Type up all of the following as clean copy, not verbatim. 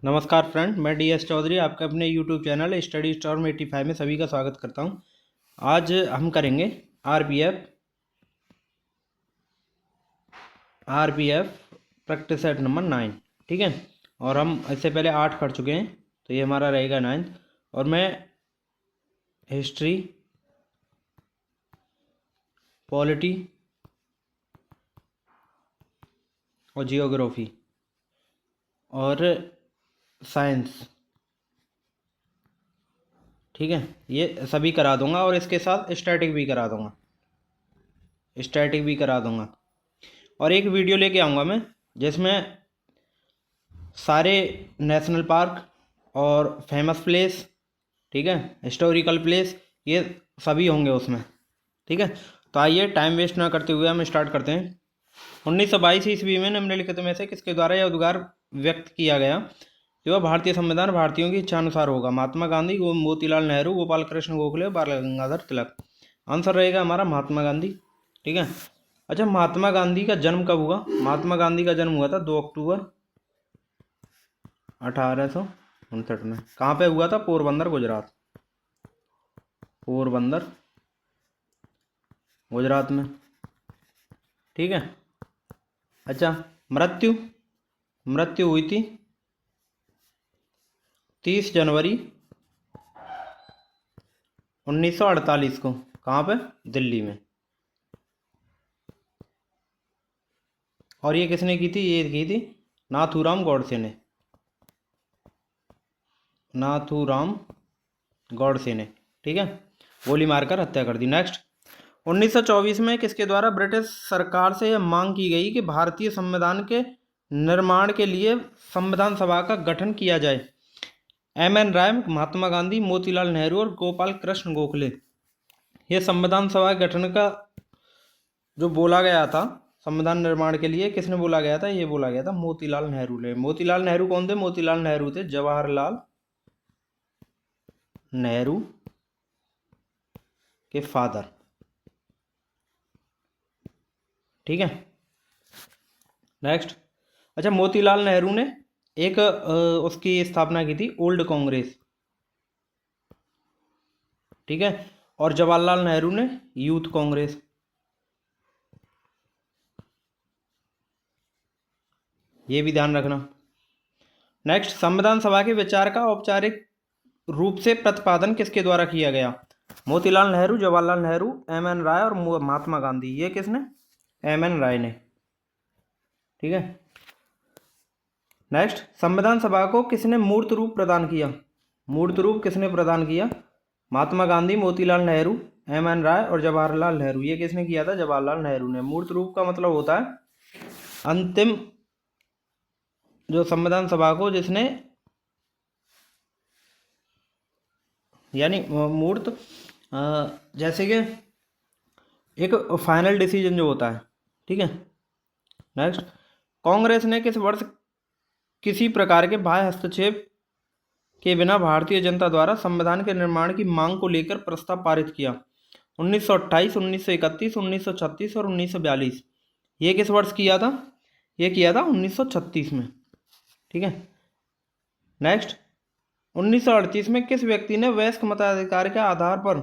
नमस्कार फ्रेंड, मैं D S Chaudhary आपके अपने यूट्यूब चैनल स्टडी स्टॉर्म 85 में सभी का स्वागत करता हूं। आज हम करेंगे आरपीएफ प्रैक्टिस सेट नंबर 9। ठीक है, और हम इससे पहले 8 कर चुके हैं, तो ये हमारा रहेगा 9th। और मैं हिस्ट्री, पॉलिटी और जियोग्राफी और साइंस, ठीक है, ये सभी करा दूंगा और इसके साथ स्टैटिक भी करा दूंगा। और एक वीडियो लेके आऊँगा मैं जिसमें सारे नेशनल पार्क और फेमस प्लेस, ठीक है, हिस्टोरिकल प्लेस, ये सभी होंगे उसमें। ठीक है, तो आइए टाइम वेस्ट ना करते हुए हम स्टार्ट करते हैं। 1922 ईस्वी में निम्नलिखित में से किसके द्वारा यह उद्गार व्यक्त किया गया कि वह भारतीय संविधान भारतीयों की इच्छानुसार होगा? महात्मा गांधी, मोतीलाल नेहरू, गोपाल कृष्ण गोखले, बाल गंगाधर तिलक। आंसर रहेगा हमारा महात्मा गांधी। ठीक है, अच्छा, महात्मा गांधी का जन्म कब हुआ? महात्मा गांधी का जन्म हुआ था 2 अक्टूबर 1859 में। कहाँ पे हुआ था? पोरबंदर, गुजरात। पोरबंदर, गुजरात में। ठीक है, अच्छा, मृत्यु हुई थी 30 जनवरी 1948 को। कहाँ पे? दिल्ली में। और ये किसने की थी? ये की थी नाथूराम गॉडसे ने। ठीक है, गोली मारकर हत्या कर दी। नेक्स्ट, 1924 में किसके द्वारा ब्रिटिश सरकार से यह मांग की गई कि भारतीय संविधान के निर्माण के लिए संविधान सभा का गठन किया जाए? एम.एन. राय, महात्मा गांधी, मोतीलाल नेहरू और गोपाल कृष्ण गोखले। ये संविधान सभा गठन का जो बोला गया था संविधान निर्माण के लिए, किसने बोला गया था? ये बोला गया था मोतीलाल नेहरू ने। मोतीलाल नेहरू कौन थे? मोतीलाल नेहरू थे जवाहरलाल नेहरू के फादर। ठीक है, नेक्स्ट, अच्छा, मोतीलाल नेहरू ने एक उसकी स्थापना की थी ओल्ड कांग्रेस। ठीक है, और जवाहरलाल नेहरू ने यूथ कांग्रेस। ये भी ध्यान रखना। नेक्स्ट, संविधान सभा के विचार का औपचारिक रूप से प्रतिपादन किसके द्वारा किया गया? मोतीलाल नेहरू, जवाहरलाल नेहरू, एम.एन. राय और महात्मा गांधी। ये किसने? एम.एन. राय ने। ठीक है, नेक्स्ट, संविधान सभा को किसने मूर्त रूप प्रदान किया? मूर्त रूप किसने प्रदान किया? महात्मा गांधी, मोतीलाल नेहरू, एम.एन. राय और जवाहरलाल नेहरू। ये किसने किया था? जवाहरलाल नेहरू ने। मूर्त रूप का मतलब होता है अंतिम जो संविधान सभा को जिसने, यानी मूर्त, जैसे कि एक फाइनल डिसीजन जो होता है। ठीक है, नेक्स्ट, कांग्रेस ने किस वर्ष किसी प्रकार के बाह्य हस्तक्षेप के बिना भारतीय जनता द्वारा संविधान के निर्माण की मांग को लेकर प्रस्ताव पारित किया? 1928, 1931, 1936 और 1942। ये किस वर्ष किया था? ये किया था 1936 में। ठीक है, नेक्स्ट, 1938 में किस व्यक्ति ने वयस्क मताधिकार के आधार पर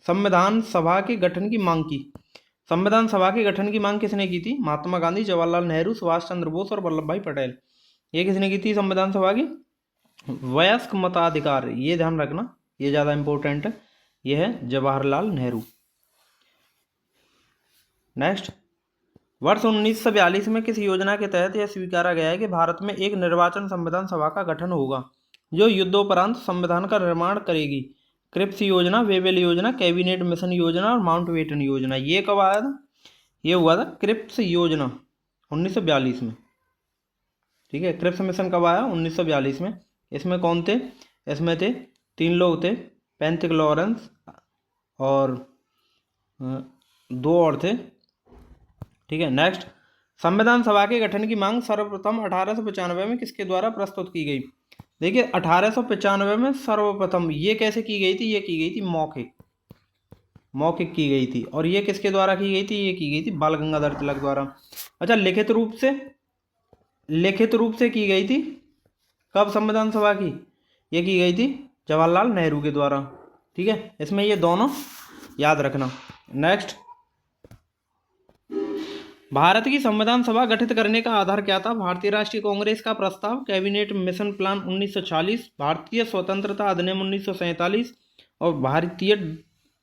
संविधान सभा के गठन की मांग की? संविधान सभा के गठन की मांग किसने की थी? महात्मा गांधी, जवाहरलाल नेहरू, सुभाष चंद्र बोस और वल्लभ भाई पटेल। ये किसने की थी संविधान सभा की? वयस्क मताधिकार, ये ध्यान रखना, ये ज़्यादा इंपॉर्टेंट है। ये है जवाहरलाल नेहरू। नेक्स्ट, वर्ष 1942 में किस योजना के तहत यह स्वीकारा गया है कि भारत में एक निर्वाचन संविधान सभा का गठन होगा जो युद्धोपरांत संविधान का निर्माण करेगी? क्रिप्स योजना, वेवेल योजना, कैबिनेट मिशन योजना और माउंटबेटन योजना। ये कब आया था? ये हुआ था क्रिप्स योजना 1942 में। ठीक है, क्रिप्स मिशन कब आया? 1942 में। इसमें कौन थे? इसमें थे 3 लोग थे, पेंथिक लॉरेंस और 2 और थे। ठीक है, नेक्स्ट, संविधान सभा के गठन की मांग सर्वप्रथम 1895 में किसके द्वारा प्रस्तुत की गई? देखिए, 1895 में सर्वप्रथम ये कैसे की गई थी? ये की गई थी मौखिक की गई थी। और ये किसके द्वारा की गई थी? ये की गई थी बाल गंगाधर तिलक द्वारा। अच्छा, लिखित रूप से की गई थी कब संविधान सभा की? ये की गई थी जवाहरलाल नेहरू के द्वारा। ठीक है, इसमें ये दोनों याद रखना। नेक्स्ट, भारत की संविधान सभा गठित करने का आधार क्या था? भारतीय राष्ट्रीय कांग्रेस का प्रस्ताव, कैबिनेट मिशन प्लान 1940, भारतीय स्वतंत्रता अधिनियम 1947 और भारतीय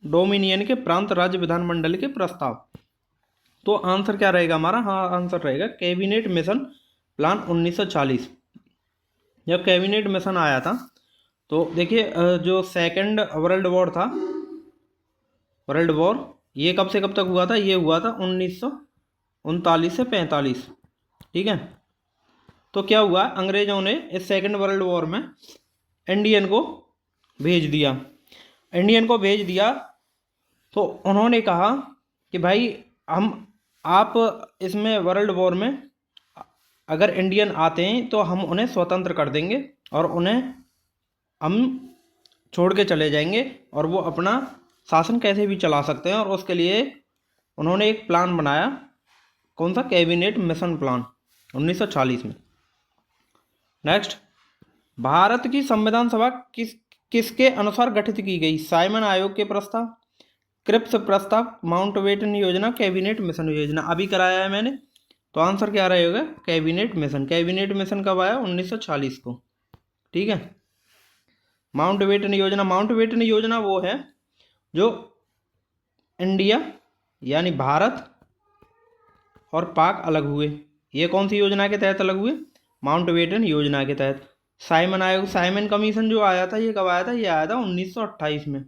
डोमिनियन के प्रांत राज्य विधानमंडल के प्रस्ताव। तो आंसर क्या रहेगा हमारा? हाँ, आंसर रहेगा कैबिनेट मिशन प्लान 1940। जब कैबिनेट मिशन आया था तो देखिए जो सेकंड वर्ल्ड वॉर था, वर्ल्ड वॉर, ये कब से कब तक हुआ था? ये हुआ था 1939 से 45। ठीक है, तो क्या हुआ, अंग्रेजों ने इस सेकंड वर्ल्ड वॉर में इंडियन को भेज दिया। इंडियन को भेज दिया तो उन्होंने कहा कि भाई आप इसमें वर्ल्ड वॉर में अगर इंडियन आते हैं तो हम उन्हें स्वतंत्र कर देंगे और उन्हें हम छोड़ के चले जाएंगे और वो अपना शासन कैसे भी चला सकते हैं। और उसके लिए उन्होंने एक प्लान बनाया। कौन सा? कैबिनेट मिशन प्लान 1940 में। नेक्स्ट, भारत की संविधान सभा किसके अनुसार गठित की गई? साइमन आयोग के प्रस्ताव, क्रिप्स प्रस्ताव, माउंटबेटन योजना, कैबिनेट मिशन योजना। अभी कराया है मैंने, तो आंसर क्या रहेगा? Cabinet mission. कैबिनेट मिशन कब आया? 1940 को। ठीक है, माउंटबेटन योजना, माउंटबेटन योजना वो है जो इंडिया यानी भारत और पाक अलग हुए। ये कौन सी योजना के तहत अलग हुए? माउंटबेटन योजना के तहत। साइमन आयोग, साइमन कमीशन जो आया था, ये कब आया था? ये आया था 1928 में।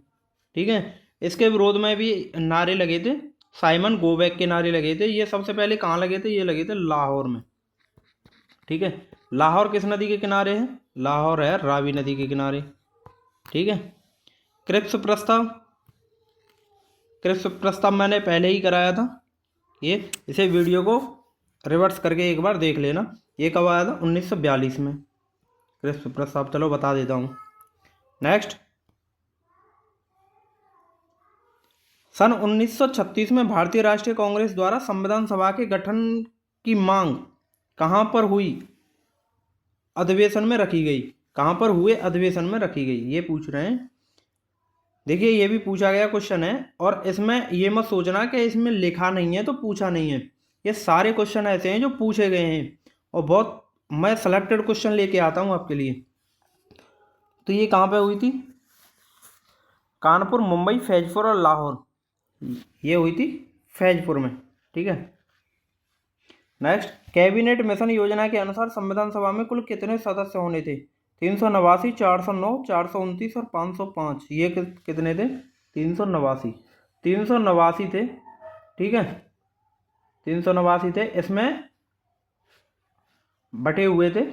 ठीक है, इसके विरोध में भी नारे लगे थे, साइमन गो बैक के नारे लगे थे। ये सबसे पहले कहाँ लगे थे? ये लगे थे लाहौर में। ठीक है, लाहौर किस नदी के किनारे है? लाहौर है रावी नदी के किनारे। ठीक है, क्रिप्स प्रस्ताव, क्रिप्स प्रस्ताव मैंने पहले ही कराया था। ये इसे वीडियो को रिवर्स करके एक बार देख लेना। ये कब आया था? 1942 में क्रिप्स प्रस्ताव। चलो बता देता हूँ। नेक्स्ट, सन 1936 में भारतीय राष्ट्रीय कांग्रेस द्वारा संविधान सभा के गठन की मांग कहाँ पर हुई? अधिवेशन में रखी गई। कहाँ पर हुए? अधिवेशन में रखी गई। ये पूछ रहे हैं। देखिए, ये भी पूछा गया क्वेश्चन है, और इसमें ये मत सोचना कि इसमें लिखा नहीं है तो पूछा नहीं है। ये सारे क्वेश्चन ऐसे हैं जो पूछे गए हैं, और बहुत मैं सेलेक्टेड क्वेश्चन लेके आता हूँ आपके लिए। तो ये कहाँ पे हुई थी? कानपुर, मुंबई, फैजपुर और लाहौर। ये हुई थी फैजपुर में। ठीक है, नेक्स्ट, कैबिनेट मिशन योजना के अनुसार संविधान सभा में कुल कितने सदस्य होने थे? 389, 409, 429 और 505। ये कितने थे? 389। 389 थे। ठीक है, 389 थे। इसमें बटे हुए थे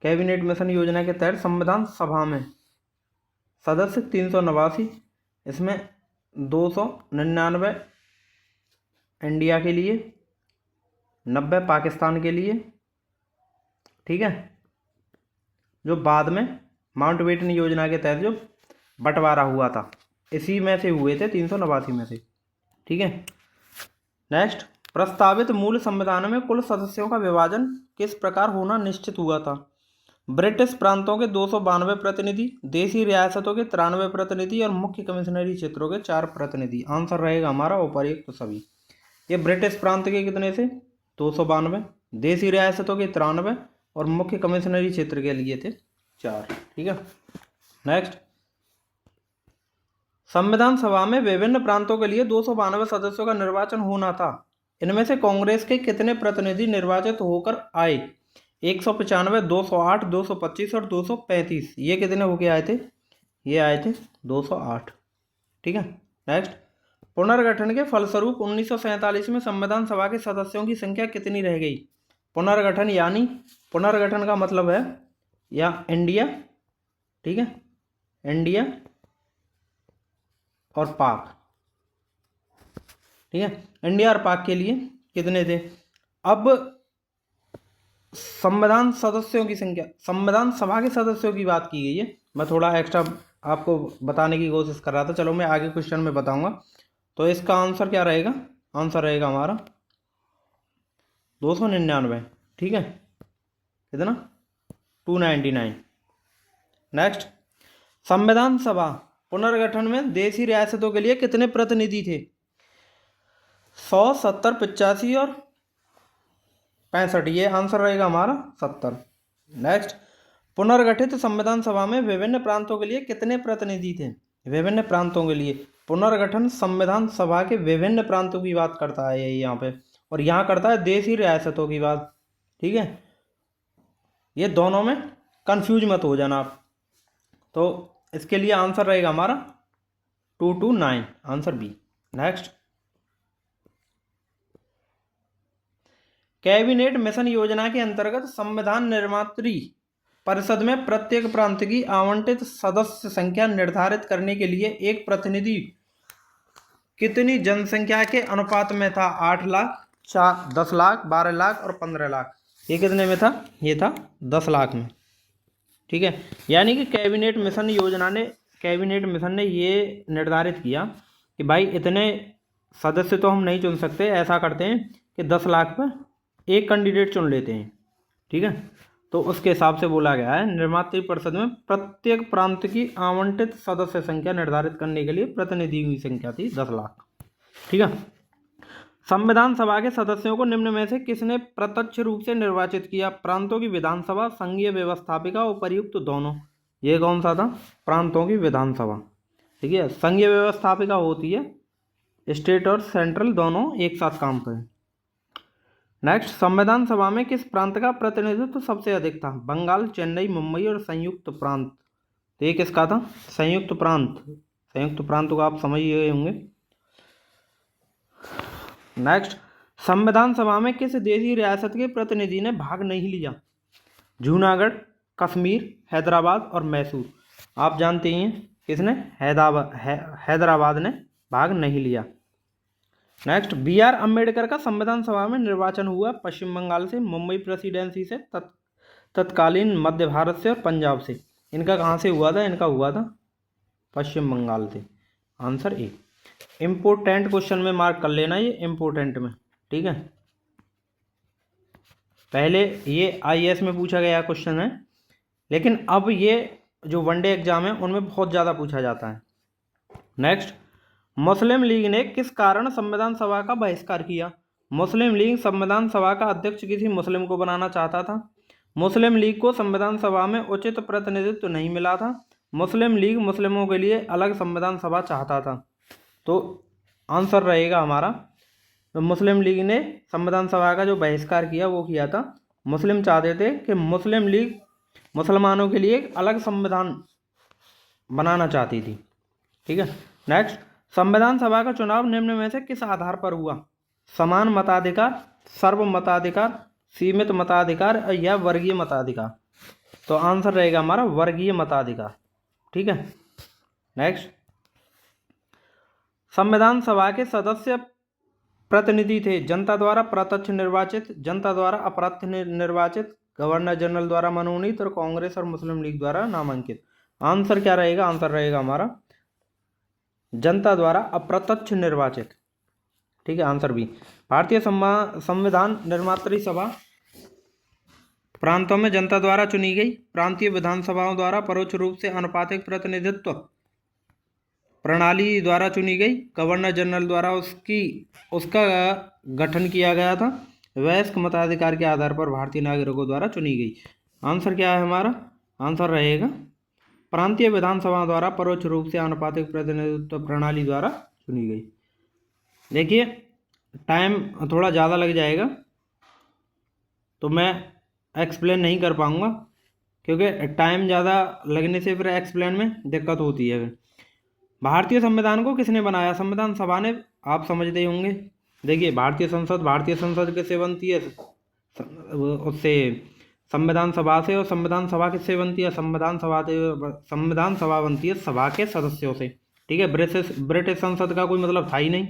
कैबिनेट मिशन योजना के तहत संविधान सभा में सदस्य 389। इसमें 299 इंडिया के लिए, 90 पाकिस्तान के लिए। ठीक है, जो बाद में माउंटबेटन योजना के तहत जो बंटवारा हुआ था, इसी में से हुए थे 389 में से। ठीक है, नेक्स्ट, प्रस्तावित मूल संविधान में कुल सदस्यों का विभाजन किस प्रकार होना निश्चित हुआ था? ब्रिटिश प्रांतों के 292 प्रतिनिधि, देशी रियासतों के 93 प्रतिनिधि और मुख्य कमिश्नरी क्षेत्रों के 4 प्रतिनिधि। आंसर रहेगा हमारा उपर्युक्त सभी। ये ब्रिटिश प्रांत के कितने थे? 292, देशी रियासतों के 93 और मुख्य कमिश्नरी क्षेत्र के लिए थे 4। ठीक है, नेक्स्ट, संविधान सभा में विभिन्न प्रांतों के लिए 292 सदस्यों का निर्वाचन होना था। इनमें से कांग्रेस के कितने प्रतिनिधि निर्वाचित होकर आए? 195, 208, 225 और 235। ये कितने होके आए थे? ये आए थे 208। ठीक है, नेक्स्ट, पुनर्गठन के फलस्वरूप 1947 में संविधान सभा के सदस्यों की संख्या कितनी रह गई? पुनर्गठन यानी पुनर्गठन का मतलब है या इंडिया, ठीक है, इंडिया और पाक। ठीक है, इंडिया और पाक के लिए कितने थे? अब संविधान सदस्यों की संख्या, संविधान सभा के सदस्यों की बात की गई है। मैं थोड़ा एक्स्ट्रा आपको बताने की कोशिश कर रहा था। चलो मैं आगे क्वेश्चन में बताऊंगा। तो इसका आंसर क्या रहेगा? आंसर रहेगा हमारा 299। ठीक है, कितना? 299। नेक्स्ट, संविधान सभा पुनर्गठन में देशी रियासतों के लिए कितने प्रतिनिधि थे? 100, 70, 85 और 65। ये आंसर रहेगा हमारा 70। नेक्स्ट, पुनर्गठित संविधान सभा में विभिन्न प्रांतों के लिए कितने प्रतिनिधि थे? विभिन्न प्रांतों के लिए पुनर्गठन संविधान सभा के विभिन्न प्रांतों की बात करता है यही यहाँ पे, और यहाँ करता है देशी रियासतों की बात। ठीक है, ये दोनों में कंफ्यूज मत हो जाना आप। तो इसके लिए आंसर रहेगा हमारा 229, answer B. Next, Cabinet Mission योजना के अंतर्गत संविधान निर्मात्री परिषद में प्रत्येक प्रांत की आवंटित सदस्य संख्या निर्धारित करने के लिए एक प्रतिनिधि कितनी जनसंख्या के अनुपात में था? 8 लाख, 10 लाख, 12 लाख और 15 लाख। ये कितने में था? ये था 10 लाख में। ठीक है, यानी कि कैबिनेट मिशन ने ये निर्धारित किया कि भाई इतने सदस्य तो हम नहीं चुन सकते, ऐसा करते हैं कि 10 लाख पर एक कैंडिडेट चुन लेते हैं। ठीक है, तो उसके हिसाब से बोला गया है निर्मात्री परिषद में प्रत्येक प्रांत की आवंटित सदस्य संख्या निर्धारित करने के लिए प्रतिनिधियों की संख्या थी 10 लाख। ठीक है, संविधान सभा के सदस्यों को निम्न में से किसने प्रत्यक्ष रूप से निर्वाचित किया? प्रांतों की विधानसभा, संघीय व्यवस्थापिका, उपर्युक्त दोनों। ये कौन सा था? प्रांतों की विधानसभा। ठीक है, संघीय व्यवस्थापिका होती है स्टेट और सेंट्रल दोनों एक साथ काम करें। नेक्स्ट, संविधान सभा में किस प्रांत का प्रतिनिधित्व सबसे अधिक था? बंगाल, चेन्नई, मुंबई और संयुक्त प्रांत। तो ये किसका था? संयुक्त प्रांत। संयुक्त प्रांत को आप समझ गए होंगे। नेक्स्ट, संविधान सभा में किस देशी रियासत के प्रतिनिधि ने भाग नहीं लिया? जूनागढ़, कश्मीर, हैदराबाद और मैसूर। आप जानते ही हैं किसने? हैदराबाद ने भाग नहीं लिया। नेक्स्ट, BR अम्बेडकर का संविधान सभा में निर्वाचन हुआ पश्चिम बंगाल से, मुंबई प्रेसिडेंसी से, तत्कालीन मध्य भारत से और पंजाब से। इनका कहाँ से हुआ था? इनका हुआ था पश्चिम बंगाल से। Answer A. इम्पोर्टेंट क्वेश्चन में मार्क कर लेना, ये इम्पोर्टेंट में। ठीक है, पहले ये IAS में पूछा गया क्वेश्चन है, लेकिन अब ये जो वनडे एग्जाम है उनमें बहुत ज़्यादा पूछा जाता है। नेक्स्ट, मुस्लिम लीग ने किस कारण संविधान सभा का बहिष्कार किया? मुस्लिम लीग संविधान सभा का अध्यक्ष किसी मुस्लिम को बनाना चाहता था। मुस्लिम लीग को संविधान सभा में उचित प्रतिनिधित्व नहीं मिला था। मुस्लिम लीग मुस्लिमों के लिए अलग संविधान सभा चाहता था। तो आंसर रहेगा हमारा, तो मुस्लिम लीग ने संविधान सभा का जो बहिष्कार किया वो किया था, मुस्लिम चाहते थे कि मुस्लिम लीग मुसलमानों के लिए एक अलग संविधान बनाना चाहती थी। ठीक है, नेक्स्ट, संविधान सभा का चुनाव निम्न में से किस आधार पर हुआ? समान मताधिकार, सर्व मताधिकार, सीमित मताधिकार या वर्गीय मताधिकार। तो आंसर रहेगा हमारा वर्गीय मताधिकार। ठीक है, नेक्स्ट, संविधान सभा के सदस्य प्रतिनिधि थे जनता द्वारा प्रत्यक्ष निर्वाचित, जनता द्वारा अप्रत्यक्ष निर्वाचित, गवर्नर जनरल द्वारा मनोनीत और कांग्रेस और मुस्लिम लीग द्वारा नामांकित। आंसर क्या रहेगा? आंसर रहेगा हमारा जनता द्वारा अप्रत्यक्ष निर्वाचित। ठीक है, आंसर बी। भारतीय संविधान निर्मात्री सभा प्रांतों में जनता द्वारा चुनी गई, प्रांतीय विधानसभाओं द्वारा परोक्ष रूप से अनुपातिक प्रतिनिधित्व प्रणाली द्वारा चुनी गई, गवर्नर जनरल द्वारा उसका गठन किया गया था, वयस्क मताधिकार के आधार पर भारतीय नागरिकों द्वारा चुनी गई। आंसर क्या है हमारा? आंसर रहेगा प्रांतीय विधानसभा द्वारा परोक्ष रूप से आनुपातिक प्रतिनिधित्व प्रणाली द्वारा चुनी गई। देखिए टाइम थोड़ा ज़्यादा लग जाएगा तो मैं एक्सप्लेन नहीं कर पाऊँगा, क्योंकि टाइम ज़्यादा लगने से फिर एक्सप्लेन में दिक्कत होती है। भारतीय संविधान को किसने बनाया? संविधान सभा ने, आप समझते ही होंगे। देखिए भारतीय संसद किससे बनती है? उससे संविधान सभा से, और संविधान सभा किससे बनती है? संविधान सभा बनती है सभा के सदस्यों से। ठीक है, ब्रिटिश संसद का कोई मतलब था ही नहीं।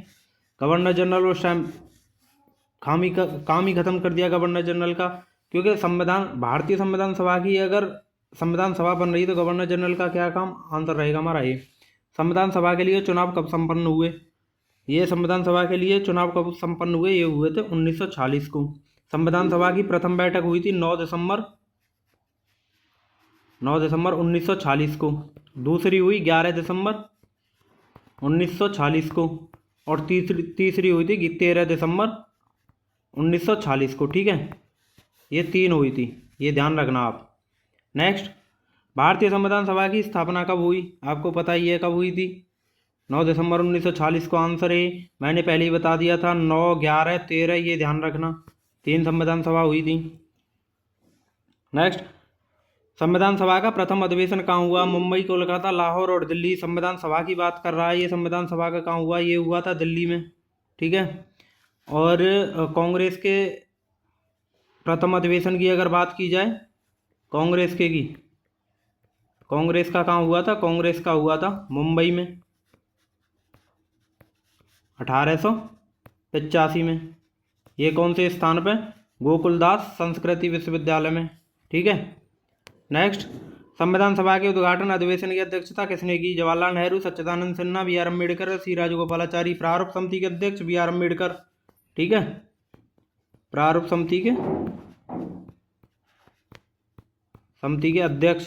गवर्नर जनरल उस टाइम काम ही खत्म कर दिया गवर्नर जनरल का, क्योंकि भारतीय संविधान सभा की अगर संविधान सभा बन रही तो गवर्नर जनरल का क्या काम? आंसर रहेगा हमारा ये। संविधान सभा के लिए चुनाव कब संपन्न हुए? ये संविधान सभा के लिए चुनाव कब संपन्न हुए? ये हुए थे 1946 को। संविधान सभा की प्रथम बैठक हुई थी 9 दिसंबर 9 दिसंबर 1946 को। दूसरी हुई 11 दिसंबर 1946 को। और तीसरी हुई थी 13 दिसंबर 1946 को। ठीक है, ये 3 हुई थी, ये ध्यान रखना आप। नेक्स्ट, भारतीय संविधान सभा की स्थापना कब हुई? आपको पता ही है कब हुई थी। 9 दिसंबर 1946 को आंसर है। मैंने पहले ही बता दिया था 9, 11, 13, ये ध्यान रखना, 3 संविधान सभा हुई थी। नेक्स्ट, संविधान सभा का प्रथम अधिवेशन कहाँ हुआ? मुंबई, कोलकाता, लाहौर और दिल्ली। संविधान सभा की बात कर रहा है ये। संविधान सभा का कहाँ हुआ? ये हुआ था दिल्ली में। ठीक है। और कांग्रेस के प्रथम अधिवेशन की अगर बात की जाए, कांग्रेस का कहाँ हुआ था? कांग्रेस का हुआ था मुंबई में 1885 में। ये कौन से स्थान पे? गोकुलदास संस्कृति विश्वविद्यालय में। ठीक है। नेक्स्ट, संविधान सभा के उद्घाटन अधिवेशन की अध्यक्षता किसने की? जवाहरलाल नेहरू, सच्चिदानंद सिन्हा, बी आर अम्बेडकर, सी राजगोपालाचारी। प्रारूप समिति के अध्यक्ष बी आर अम्बेडकर। ठीक है, प्रारूप समिति के अध्यक्ष।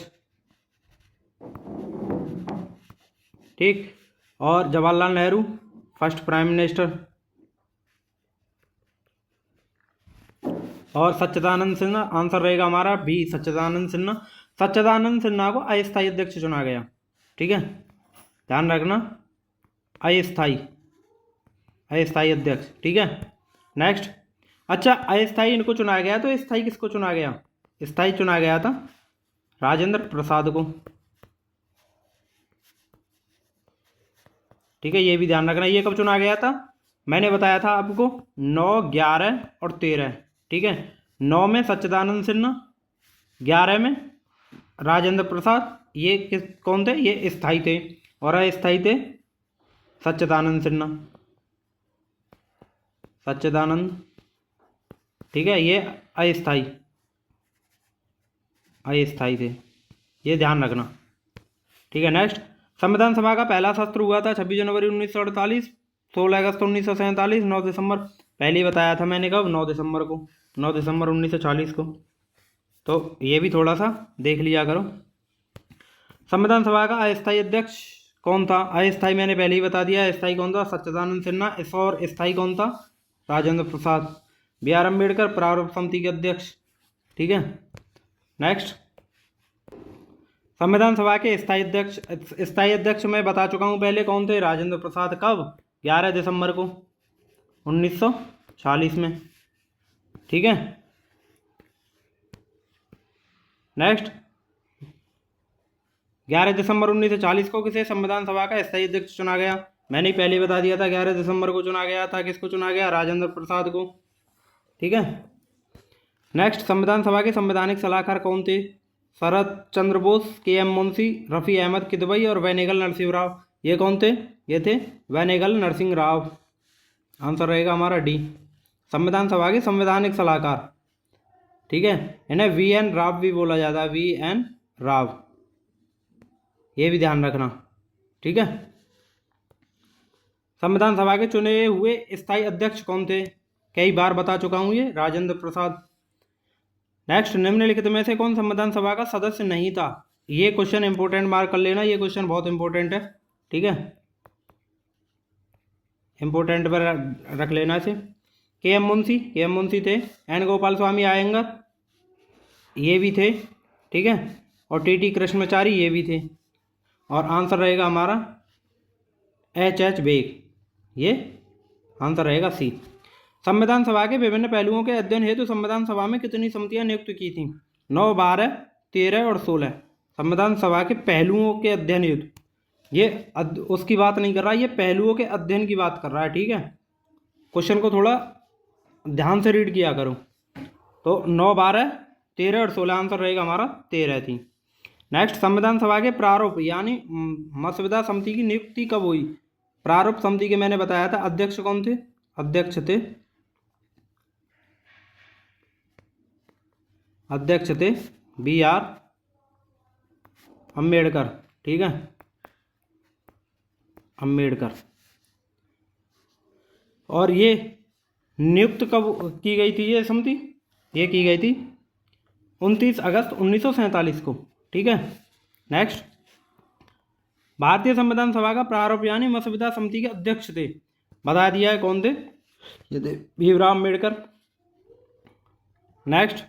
ठीक। और Jawaharlal Nehru first prime minister. और सच्चिदानंद सिन्हा, आंसर रहेगा हमारा बी, सच्चिदानंद सिन्हा। सच्चिदानंद सिन्हा को अस्थायी अध्यक्ष चुना गया। ठीक है, ध्यान रखना, अस्थायी अध्यक्ष। ठीक है। नेक्स्ट, अच्छा, अस्थायी इनको चुना गया तो स्थायी किसको चुना गया? स्थायी चुना गया था राजेंद्र प्रसाद को। ठीक है, ये भी ध्यान रखना। ये कब चुना गया था? मैंने बताया था आपको 9, 11 और 13। ठीक है, 9 में सच्चिदानंद सिन्हा, 11 में राजेंद्र प्रसाद। ये कौन थे? ये स्थायी थे। और अस्थायी थे सच्चिदानंद सिन्हा, सच्चिदानंद। ठीक है, ये अस्थायी थे, ये ध्यान रखना। ठीक है। नेक्स्ट, संविधान सभा का पहला सत्र हुआ था 26 जनवरी 1948, 16 अगस्त 1947, 9 दिसंबर। पहले ही बताया था मैंने कब? 9 दिसंबर को, 9 दिसंबर 1940 को। तो ये भी थोड़ा सा देख लिया करो। संविधान सभा का अस्थायी अध्यक्ष कौन था? अस्थायी मैंने पहले ही बता दिया, अस्थायी कौन था? सच्चिदानंद सिन्हा। और स्थायी कौन था? राजेंद्र प्रसाद। बी आर अम्बेडकर प्रारूप समिति के अध्यक्ष। ठीक है। नेक्स्ट, संविधान सभा के स्थायी अध्यक्ष मैं बता चुका हूं पहले कौन थे? राजेंद्र प्रसाद। कब? 11 दिसंबर को 1940 में। ठीक है। नेक्स्ट, 11 दिसंबर 1940 को किसे संविधान सभा का स्थायी अध्यक्ष चुना गया? मैंने पहले बता दिया था 11 दिसंबर को चुना गया था। किसको चुना गया? राजेंद्र प्रसाद को। ठीक है। नेक्स्ट, संविधान सभा के संवैधानिक सलाहकार कौन थे? शरद चंद्र बोस, के एम मुंशी, रफ़ी अहमद किदवई और वैनेगल नरसिंह राव। ये कौन थे? ये थे वैनेगल नरसिंह राव। आंसर रहेगा हमारा डी, संविधान सभा के संवैधानिक सलाहकार। ठीक है, इन्हें वी एन राव भी बोला जाता है, वी एन राव, ये भी ध्यान रखना। ठीक है। संविधान सभा के चुने हुए स्थायी अध्यक्ष कौन थे? कई बार बता चुका हूं ये, राजेंद्र प्रसाद। नेक्स्ट, निम्नलिखित में से कौन संविधान सभा का सदस्य नहीं था? ये क्वेश्चन इंपोर्टेंट मार्क कर लेना, ये क्वेश्चन बहुत इंपोर्टेंट है। ठीक है, इंपोर्टेंट पर रख लेना इसे। के एम मुंशी थे। एन गोपाल स्वामी आयंगर, ये भी थे। ठीक है। और टी टी कृष्णमाचारी, ये भी थे। और आंसर रहेगा हमारा एच एच बेग, ये आंसर रहेगा सी। संविधान सभा के विभिन्न पहलुओं के अध्ययन हेतु संविधान सभा में कितनी समितियां नियुक्त की थी? 9, 12, 13 और 16। संविधान सभा के पहलुओं के अध्ययन हेतु, ये उसकी बात नहीं कर रहा, ये पहलुओं के अध्ययन की बात कर रहा है। ठीक है, क्वेश्चन को थोड़ा ध्यान से रीड किया करो। तो 9, 12, 13 और 16 आंसर रहेगा हमारा 13 थी। नेक्स्ट, संविधान सभा के प्रारूप यानी मसविदा समिति की नियुक्ति कब हुई? प्रारूप समिति के मैंने बताया था अध्यक्ष कौन थे? अध्यक्ष थे बी आर अम्बेडकर। ठीक है, अम्बेडकर। और ये नियुक्त कब की गई थी? ये समिति ये की गई थी 29 अगस्त 1947 को। ठीक है। नेक्स्ट, भारतीय संविधान सभा का प्रारूप यानी मसविदा समिति के अध्यक्ष थे, बता दिया है कौन थे, ये थे भीमराव अम्बेडकर। नेक्स्ट,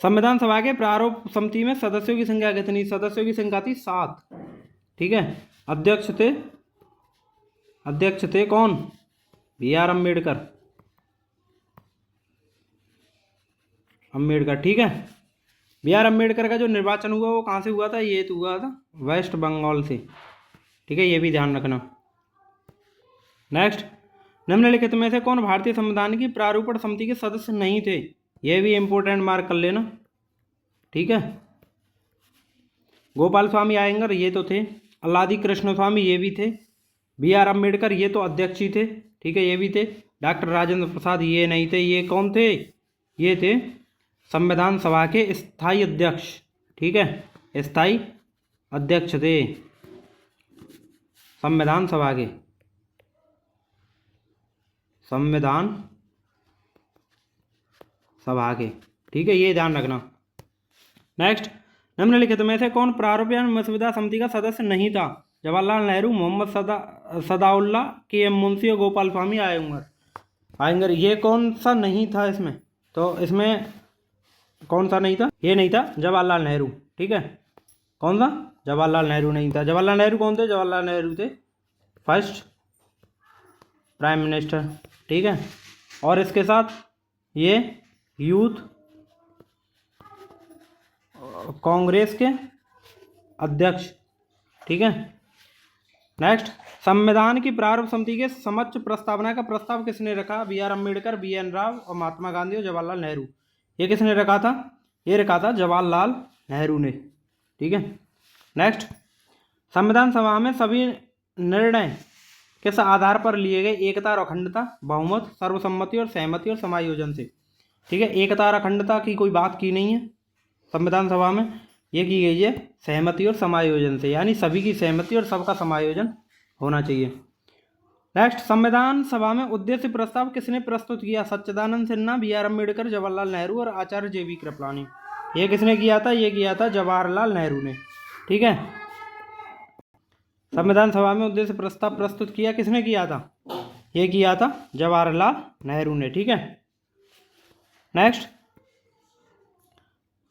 संविधान सभा के प्रारूप समिति में सदस्यों की संख्या कितनी, सदस्यों की संख्या थी 7, ठीक है। अध्यक्ष थे कौन, BR अम्बेडकर, ठीक है। BR अम्बेडकर का जो निर्वाचन हुआ वो कहाँ से हुआ था, ये तो हुआ था वेस्ट बंगाल से, ठीक है, ये भी ध्यान रखना। नेक्स्ट, निम्नलिखित में से कौन भारतीय संविधान की प्रारूपण समिति के सदस्य नहीं थे, ये भी इंपोर्टेंट मार्क कर लेना, ठीक है। गोपाल स्वामी आयंगर ये तो थे, अल्लादी कृष्ण स्वामी ये भी थे, BR अम्बेडकर ये तो अध्यक्ष ही थे, ठीक है, ये भी थे। डॉक्टर राजेंद्र प्रसाद ये नहीं थे, ये कौन थे, ये थे संविधान सभा के स्थायी अध्यक्ष, ठीक है, स्थायी अध्यक्ष थे संविधान सभा के, ठीक है, ये ध्यान रखना। नेक्स्ट, निम्नलिखित में से कौन प्रारूप या मसविदा समिति का सदस्य नहीं था, जवाहरलाल नेहरू, मोहम्मद सदाउल्ला, KM मुंशी और गोपाल स्वामी आयंगर। ये कौन सा नहीं था इसमें, तो इसमें कौन सा नहीं था, ये नहीं था जवाहरलाल नेहरू, ठीक है। कौन सा, जवाहरलाल नेहरू नहीं था। जवाहरलाल नेहरू कौन थे, जवाहरलाल नेहरू थे फर्स्ट प्राइम मिनिस्टर, ठीक है। और इसके साथ ये यूथ कांग्रेस के अध्यक्ष, ठीक है। नेक्स्ट, संविधान की प्रारूप समिति के समक्ष प्रस्तावना का प्रस्ताव किसने रखा, BR अम्बेडकर, BN राव और महात्मा गांधी और जवाहरलाल नेहरू। ये किसने रखा था, ये रखा था जवाहरलाल नेहरू ने, ठीक है। नेक्स्ट, संविधान सभा में सभी निर्णय किस आधार पर लिए गए, एकता और अखंडता, बहुमत, सर्वसम्मति और सहमति और समायोजन से, ठीक है। एकता और अखंडता की कोई बात की नहीं है संविधान सभा में, ये की गई है सहमति और समायोजन से, यानी सभी की सहमति और सबका समायोजन होना चाहिए। नेक्स्ट, संविधान सभा में उद्देश्य प्रस्ताव किसने प्रस्तुत किया, सच्चिदानंद सिन्हा, BR अम्बेडकर, जवाहरलाल नेहरू और आचार्य JB कृपलानी। ये किसने किया था, ये किया था जवाहरलाल नेहरू ने, ठीक है। संविधान सभा में उद्देश्य प्रस्ताव प्रस्तुत किया किसने किया था, ये किया था जवाहरलाल नेहरू ने, ठीक है। नेक्स्ट,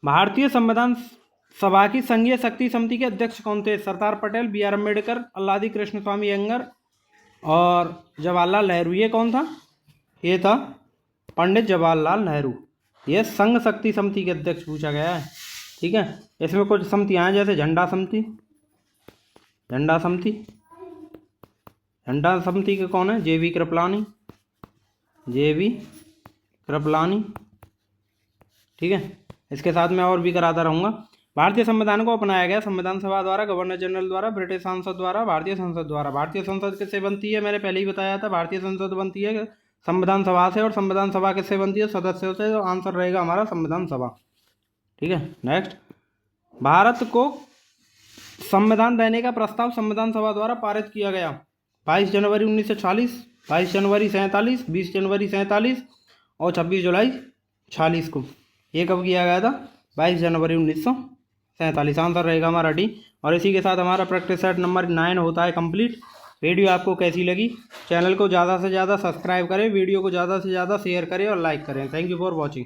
भारतीय संविधान सभा की संघीय शक्ति समिति के अध्यक्ष कौन थे, सरदार पटेल, BR अम्बेडकर, अल्लादी कृष्ण स्वामी अयंगर और जवाहरलाल नेहरू। ये कौन था, ये था पंडित जवाहरलाल नेहरू। ये संघ शक्ति समिति के अध्यक्ष पूछा गया है, ठीक है। इसमें कुछ समितियाँ हैं जैसे झंडा समिति के कौन है, JB कृपलानी, ठीक है। इसके साथ मैं और भी कराता रहूँगा। भारतीय संविधान को अपनाया गया संविधान सभा द्वारा, गवर्नर जनरल द्वारा, ब्रिटिश संसद द्वारा, भारतीय संसद द्वारा। भारतीय संसद किससे बनती है, मैंने पहले ही बताया था, भारतीय संसद बनती है संविधान सभा से, और संविधान सभा किससे बनती है, सदस्यों से। तो आंसर रहेगा हमारा संविधान सभा, ठीक है। नेक्स्ट, भारत को संविधान देने का प्रस्ताव संविधान सभा द्वारा पारित किया गया 22 जनवरी 1940, 22 जनवरी 47, 20 जनवरी 47 और 26 जुलाई 46 को। ये कब किया गया था, 22 जनवरी 1947। आंसर रहेगा हमारा D। और इसी के साथ हमारा प्रैक्टिस सेट नंबर 9 होता है कंप्लीट। वीडियो आपको कैसी लगी, चैनल को ज़्यादा से ज़्यादा सब्सक्राइब करें, वीडियो को ज़्यादा से ज़्यादा शेयर करें और लाइक करें। Thank you for watching.